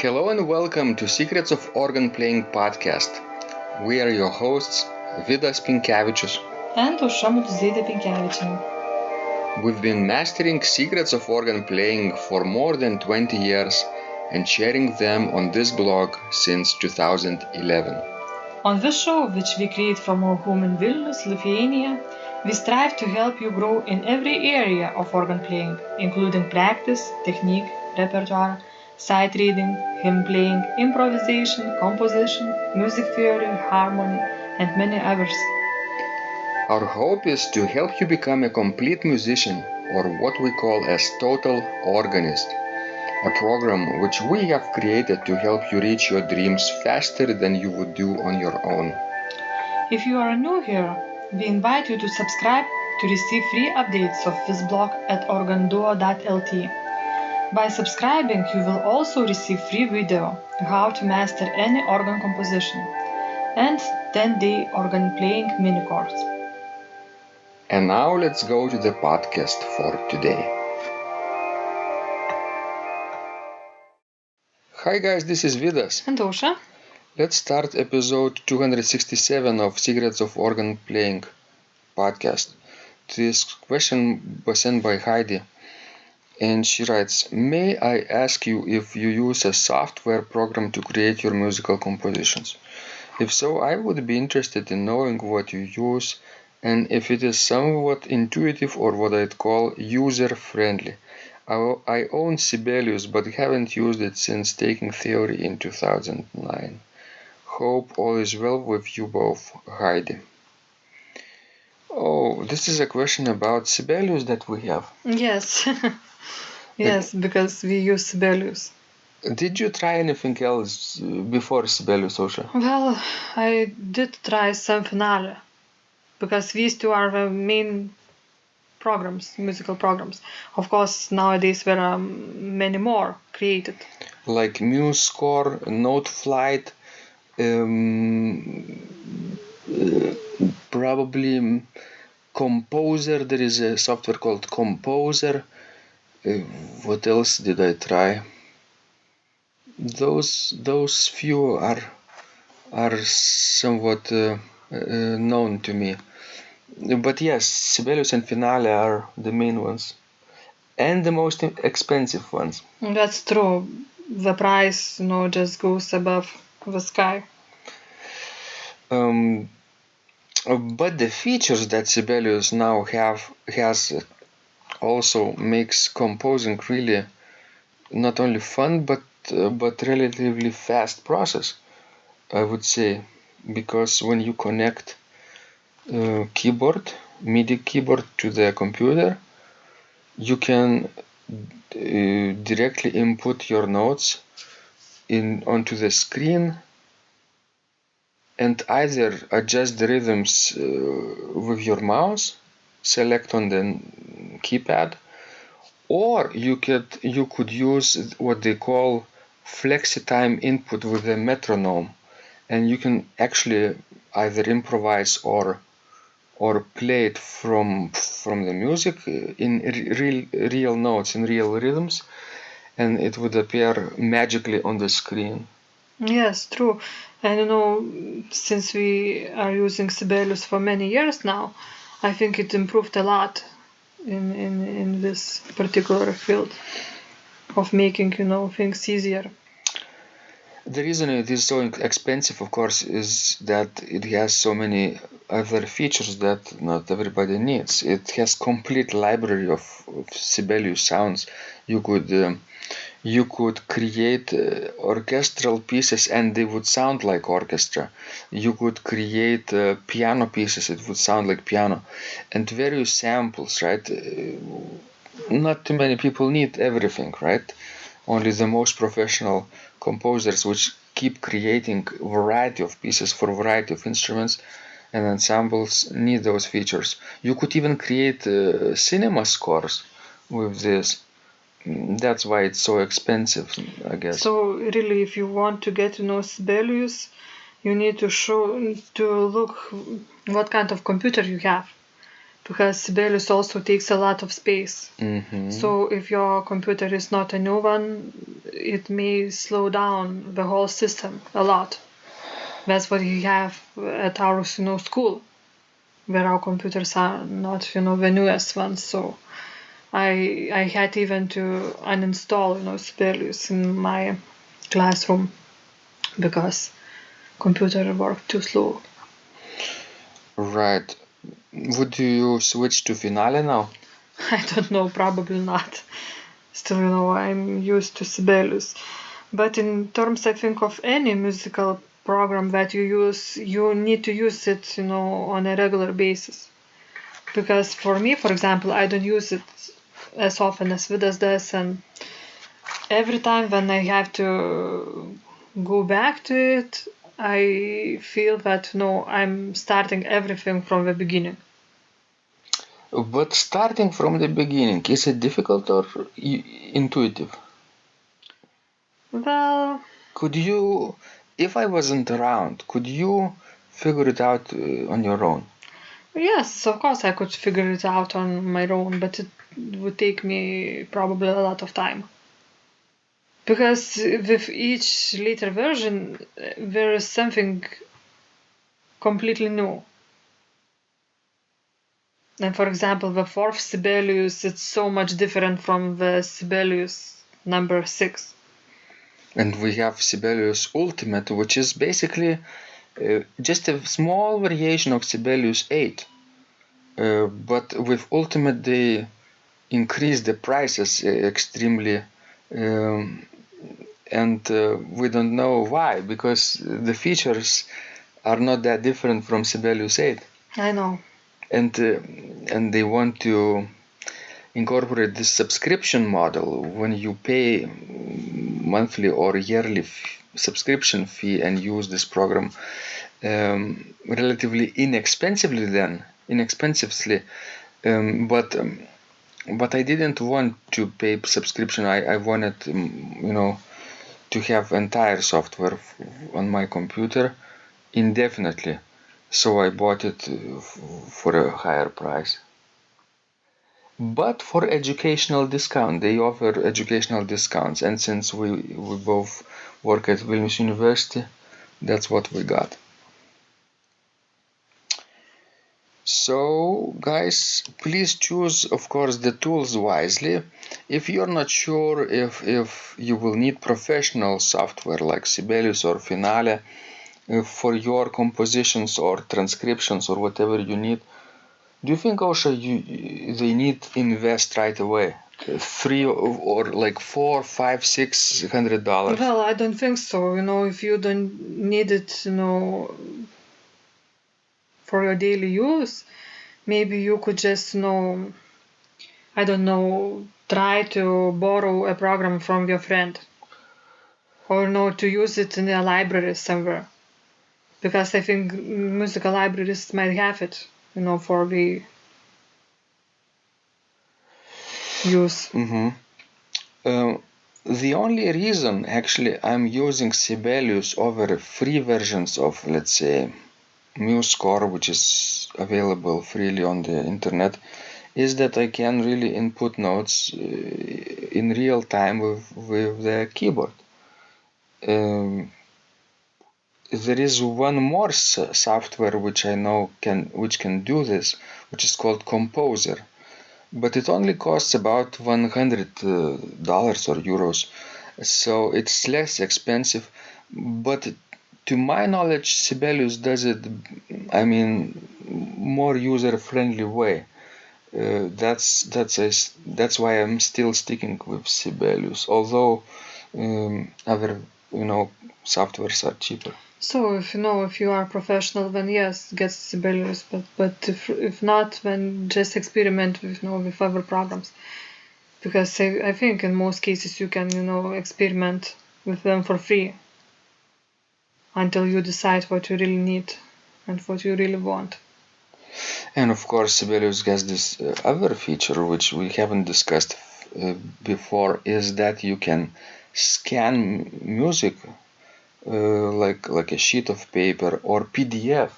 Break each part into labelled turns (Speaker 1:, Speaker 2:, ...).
Speaker 1: Hello and welcome to Secrets of Organ Playing podcast. We are your hosts, Vidas Pinkevičius
Speaker 2: and Aušra Mutuzėtė Pinkevičienė.
Speaker 1: We've been mastering secrets of organ playing for more than 20 years and sharing them on this blog since 2011.
Speaker 2: On this show, which we create from our home in Vilnius, Lithuania, we strive to help you grow in every area of organ playing, including practice, technique, repertoire, sight reading, hymn playing, improvisation, composition, music theory, harmony, and many others.
Speaker 1: Our hope is to help you become a complete musician, or what we call as total organist, a program which we have created to help you reach your dreams faster than you would do on your own.
Speaker 2: If you are new here, we invite you to subscribe to receive free updates of this blog at organduo.lt. By subscribing, you will also receive free video how to master any organ composition and 10-day organ playing mini course.
Speaker 1: And now let's go to the podcast for today. Hi guys, this is Vidas.
Speaker 2: And Aušra.
Speaker 1: Let's start episode 267 of Secrets of Organ Playing podcast. This question was sent by Heidi. And she writes, may I ask you if you use a software program to create your musical compositions? If so, I would be interested in knowing what you use and if it is somewhat intuitive or what I'd call user-friendly. I own Sibelius but haven't used it since taking theory in 2009. Hope all is well with you both, Heidi. Oh, this is a question about Sibelius that we have.
Speaker 2: Yes. Yes, because we use Sibelius.
Speaker 1: Did you try anything else before Sibelius, Aušra?
Speaker 2: Well, I did try some finale, because these two are the main programs, musical programs. Of course, nowadays there are many more created.
Speaker 1: Like MuseScore, NoteFlight, probably Composer. There is a software called Composer. What else did I try? Those few are somewhat known to me. But yes, Sibelius and Finale are the main ones. And the most expensive ones.
Speaker 2: That's true. The price, just goes above the sky.
Speaker 1: But the features that Sibelius now has also makes composing really not only fun but relatively fast process, I would say, because when you connect MIDI keyboard to the computer, you can directly input your notes onto the screen and either adjust the rhythms with your mouse, select on the keypad, or you could use what they call flexi-time input with a metronome, and you can actually either improvise or play it from the music in real notes, in real rhythms, and it would appear magically on the screen.
Speaker 2: Yes, true. And since we are using Sibelius for many years now, I think it improved a lot in this particular field of making, things easier.
Speaker 1: The reason it is so expensive, of course, is that it has so many other features that not everybody needs. It has complete library of Sibelius sounds. You could create orchestral pieces and they would sound like orchestra. You could create piano pieces, it would sound like piano. And various samples, right? Not too many people need everything, right? Only the most professional composers which keep creating variety of pieces for variety of instruments and ensembles need those features. You could even create cinema scores with this. That's why it's so expensive, I guess.
Speaker 2: So really, if you want to get to know Sibelius, you need to look what kind of computer you have, because Sibelius also takes a lot of space.
Speaker 1: Mm-hmm.
Speaker 2: So if your computer is not a new one, it may slow down the whole system a lot. That's what we have at our school, where our computers are not the newest ones. So I had even to uninstall Sibelius in my classroom because computer worked too slow.
Speaker 1: Right. Would you switch to Finale now?
Speaker 2: I don't know, probably not. Still, I'm used to Sibelius. But in terms, I think, of any musical program that you use, you need to use it, on a regular basis. Because for me, for example, I don't use it as often as Vidas does, and every time when I have to go back to it, I feel that I'm starting everything from the beginning.
Speaker 1: But starting from the beginning, is it difficult or intuitive?
Speaker 2: Well,
Speaker 1: Could you, if I wasn't around, could you figure it out on your own?
Speaker 2: yes, of course I could figure it out on my own, but it would take me probably a lot of time. Because with each later version, there is something completely new. And for example, the fourth Sibelius, it's so much different from the Sibelius number 6.
Speaker 1: And we have Sibelius Ultimate, which is basically just a small variation of Sibelius 8. But with Ultimate, they increase the prices extremely, and we don't know why, because the features are not that different from Sibelius 8.
Speaker 2: I know.
Speaker 1: And they want to incorporate this subscription model when you pay monthly or yearly subscription fee and use this program relatively inexpensively, but I didn't want to pay subscription. I wanted to have entire software on my computer indefinitely, so I bought it for a higher price. But for educational discount, they offer educational discounts, and since we both work at Vilnius University, that's what we got. So guys, please choose, of course, the tools wisely. If you're not sure if you will need professional software like Sibelius or Finale for your compositions or transcriptions or whatever you need, do you think, Osha, they need to invest right away? $3 or like $400, $500, $600?
Speaker 2: Well, I don't think so. If you don't need it, for your daily use, maybe you could just, I don't know, try to borrow a program from your friend, or to use it in a library somewhere. Because I think musical libraries might have it, for the use.
Speaker 1: The only reason actually I'm using Sibelius over free versions of, let's say, MuseScore, which is available freely on the internet, is that I can really input notes in real time with the keyboard. There is one more software which I know which can do this, which is called Composer, but it only costs about $100 or euros, so it's less expensive. But to my knowledge, Sibelius does it, I mean, more user-friendly way. That's why I'm still sticking with Sibelius, although other softwares are cheaper.
Speaker 2: So if you are professional, then yes, get Sibelius. But if not, then just experiment with other programs, because I think in most cases you can experiment with them for free until you decide what you really need and what you really want.
Speaker 1: And of course, Sibelius has this other feature which we haven't discussed before, is that you can scan music like a sheet of paper or PDF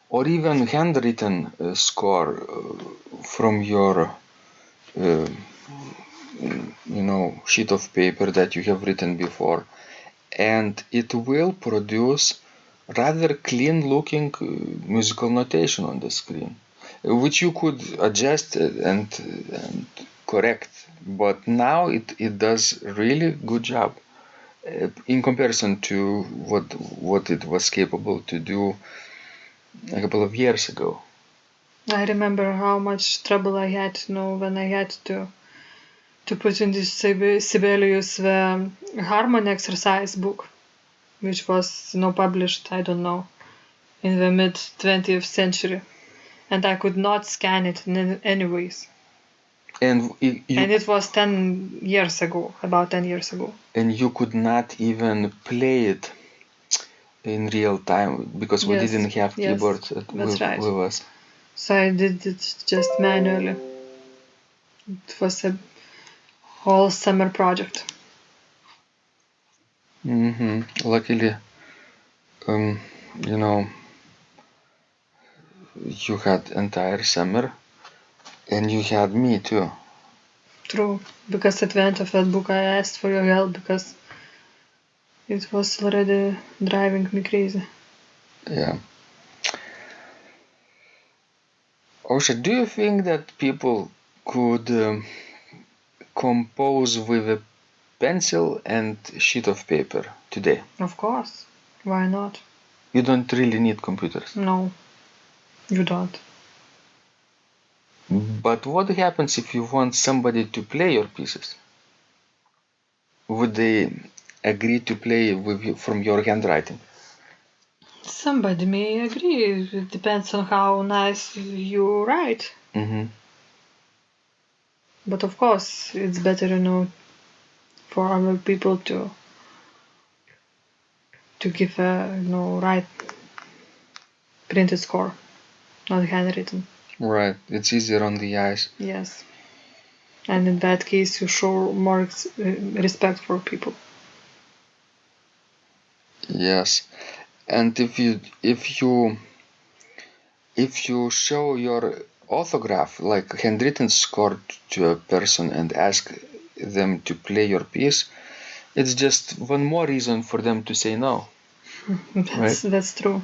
Speaker 1: or even handwritten score from your sheet of paper that you have written before, and it will produce rather clean looking musical notation on the screen, which you could adjust and correct, but now it does really good job in comparison to what it was capable to do a couple of years ago.
Speaker 2: I remember how much trouble I had, when I had to put in this Sibelius harmony exercise book, which was published, I don't know, in the mid 20th century, and I could not scan it in any ways.
Speaker 1: And
Speaker 2: it was 10 years ago, about 10 years ago.
Speaker 1: And you could not even play it in real time because we didn't have keyboards with us.
Speaker 2: So I did it just manually. It was a whole summer project.
Speaker 1: Luckily, you had entire summer, and you had me too.
Speaker 2: True, because at the end of that book I asked for your help because it was already driving me crazy.
Speaker 1: Yeah. Osha, do you think that people could compose with a pencil and sheet of paper today?
Speaker 2: Of course. Why not?
Speaker 1: You don't really need computers.
Speaker 2: No, you don't.
Speaker 1: But what happens if you want somebody to play your pieces? Would they agree to play with you from your handwriting?
Speaker 2: Somebody may agree. It depends on how nice you write. But of course, it's better, for other people to give a, right printed score, not handwritten.
Speaker 1: Right, it's easier on the eyes.
Speaker 2: Yes. And in that case, you show more respect for people.
Speaker 1: Yes, and if you show your autograph, like handwritten score, to a person and ask them to play your piece, it's just one more reason for them to say no.
Speaker 2: That's true.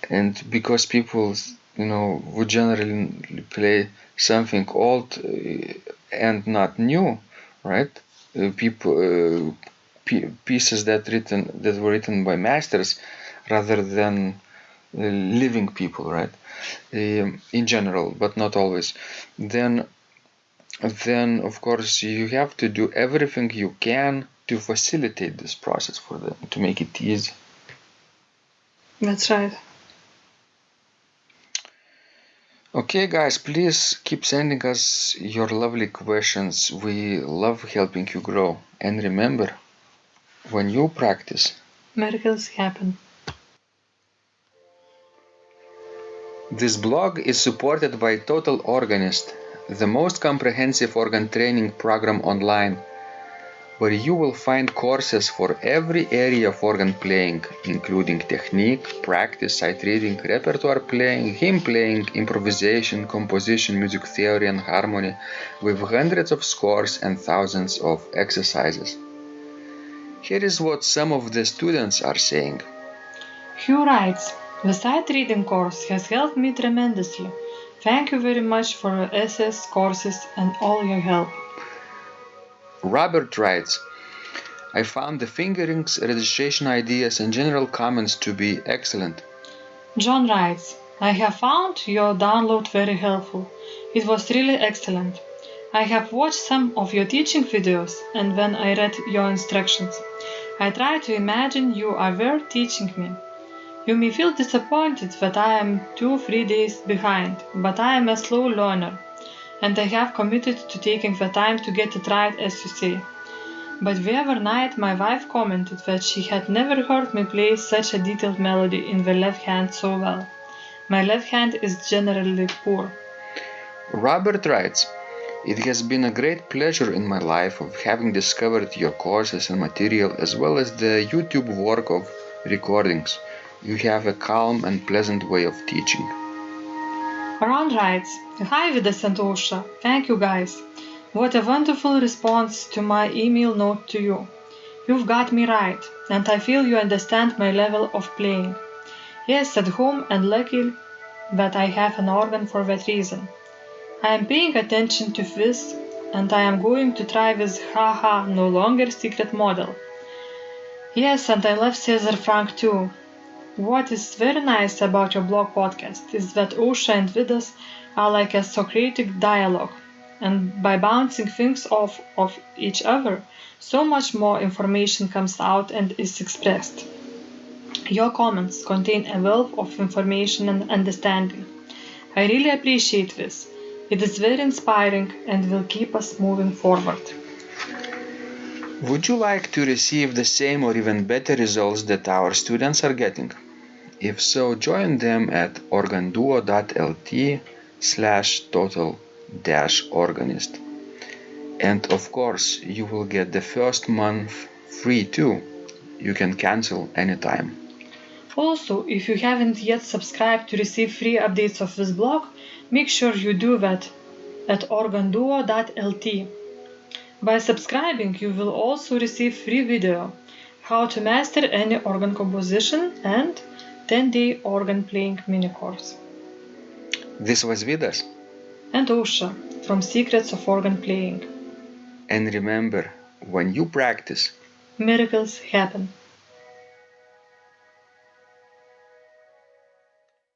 Speaker 1: And because people, would generally play something old and not new, right? Pieces that were written by masters rather than living people, right? In general, but not always. Then of course you have to do everything you can to facilitate this process for them, to make it easy.
Speaker 2: That's right.
Speaker 1: Okay, guys, please keep sending us your lovely questions. We love helping you grow. And remember, when you practice,
Speaker 2: miracles happen.
Speaker 1: This blog is supported by Total Organist, the most comprehensive organ training program online, where you will find courses for every area of organ playing, including technique, practice, sight reading, repertoire playing, hymn playing, improvisation, composition, music theory and harmony, with hundreds of scores and thousands of exercises. Here is what some of the students are saying.
Speaker 2: Hugh writes, "The sight reading course has helped me tremendously. Thank you very much for your essays, courses, and all your help."
Speaker 1: Robert writes, "I found the fingerings, registration ideas, and general comments to be excellent."
Speaker 2: John writes, "I have found your download very helpful. It was really excellent. I have watched some of your teaching videos, and when I read your instructions, I tried to imagine you were teaching me. You may feel disappointed that I am 2-3 days behind, but I am a slow learner, and I have committed to taking the time to get it right, as you say. But the other night my wife commented that she had never heard me play such a detailed melody in the left hand so well. My left hand is generally poor."
Speaker 1: Robert writes, "It has been a great pleasure in my life of having discovered your courses and material as well as the YouTube work of recordings. You have a calm and pleasant way of teaching."
Speaker 2: Ron writes, "Hi Vidas and Osha, thank you guys. What a wonderful response to my email note to you. You've got me right, and I feel you understand my level of playing. Yes, at home, and lucky that I have an organ for that reason. I am paying attention to this, and I am going to try this haha no longer secret model. Yes, and I love Cesar Frank too. What is very nice about your blog podcast is that Osha and Vidas are like a Socratic dialogue, and by bouncing things off of each other, so much more information comes out and is expressed. Your comments contain a wealth of information and understanding. I really appreciate this. It is very inspiring and will keep us moving forward.
Speaker 1: Would you like to receive the same or even better results that our students are getting? If so, join them at organduo.lt/total-organist. And of course, you will get the first month free too. You can cancel anytime.
Speaker 2: Also, if you haven't yet subscribed to receive free updates of this blog, make sure you do that at organduo.lt. By subscribing, you will also receive free video, how to master any organ composition, and 10-day organ playing mini course.
Speaker 1: This was Vidas.
Speaker 2: And Osha from Secrets of Organ Playing.
Speaker 1: And remember, when you practice,
Speaker 2: miracles happen.